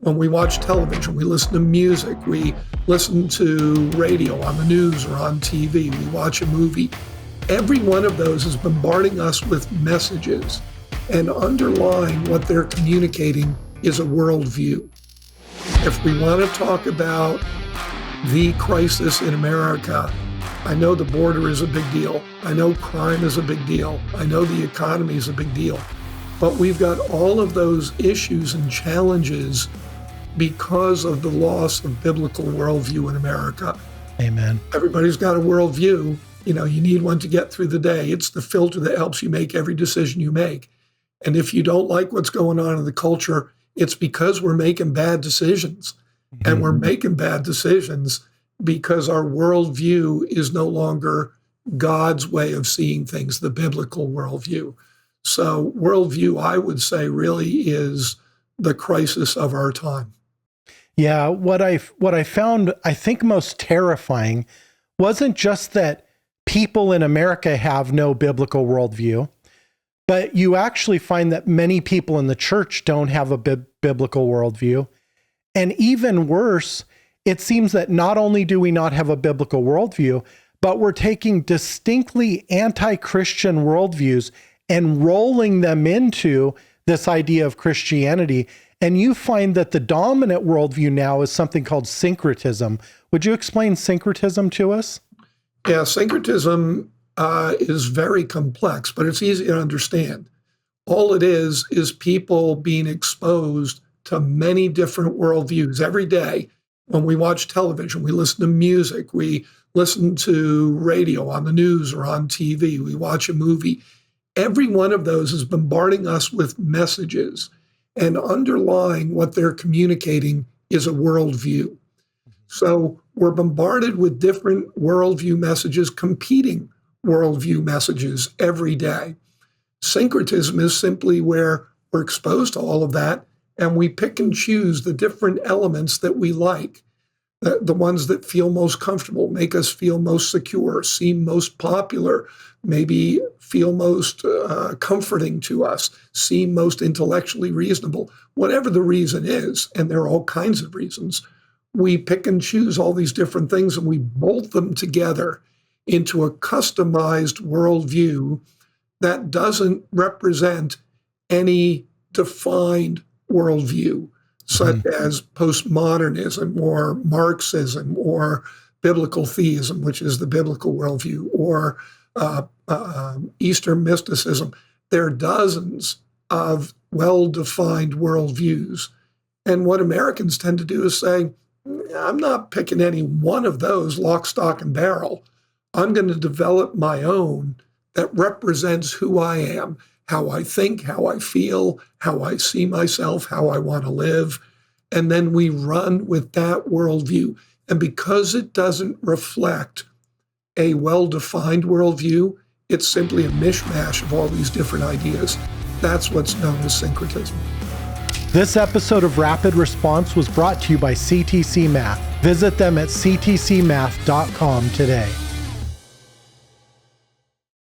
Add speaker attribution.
Speaker 1: When we watch television, we listen to music, we listen to radio on the news or on TV, we watch a movie. Every one of those is bombarding us with messages, and underlying what they're communicating is a worldview. If we want to talk about the crisis in America, I know the border is a big deal. I know crime is a big deal. I know the economy is a big deal. But we've got all of those issues and challenges because of the loss of biblical worldview in America.
Speaker 2: Amen.
Speaker 1: Everybody's got a worldview. You need one to get through the day. It's the filter that helps you make every decision you make. And if you don't like what's going on in the culture, it's because we're making bad decisions. Mm-hmm. And we're making bad decisions because our worldview is no longer God's way of seeing things, the biblical worldview. So worldview, I would say, really is the crisis of our time.
Speaker 2: Yeah, what I found, I think, most terrifying wasn't just that people in America have no biblical worldview, but you actually find that many people in the church don't have a biblical worldview. And even worse, it seems that not only do we not have a biblical worldview, but we're taking distinctly anti-Christian worldviews and rolling them into this idea of Christianity. And you find that the dominant worldview now is something called syncretism. Would you explain syncretism to us?
Speaker 1: Yeah, syncretism is very complex, but it's easy to understand. All it is people being exposed to many different worldviews every day. When we watch television, we listen to music, we listen to radio on the news or on TV, we watch a movie. Every one of those is bombarding us with messages, and underlying what they're communicating is a worldview. So we're bombarded with different worldview messages, competing worldview messages every day. Syncretism is simply where we're exposed to all of that, and we pick and choose the different elements that we like, the ones that feel most comfortable, make us feel most secure, seem most popular, maybe feel most comforting to us, seem most intellectually reasonable. Whatever the reason is, and there are all kinds of reasons, we pick and choose all these different things and we bolt them together into a customized worldview that doesn't represent any defined worldview, such as postmodernism or Marxism or biblical theism, which is the biblical worldview, or Eastern mysticism. There are dozens of well-defined worldviews. And what Americans tend to do is say, I'm not picking any one of those lock, stock, and barrel. I'm going to develop my own that represents who I am, how I think, how I feel, how I see myself, how I want to live. And then we run with that worldview. And because it doesn't reflect a well-defined worldview, it's simply a mishmash of all these different ideas. That's what's known as syncretism.
Speaker 2: This episode of Rapid Response was brought to you by CTC Math. Visit them at ctcmath.com today.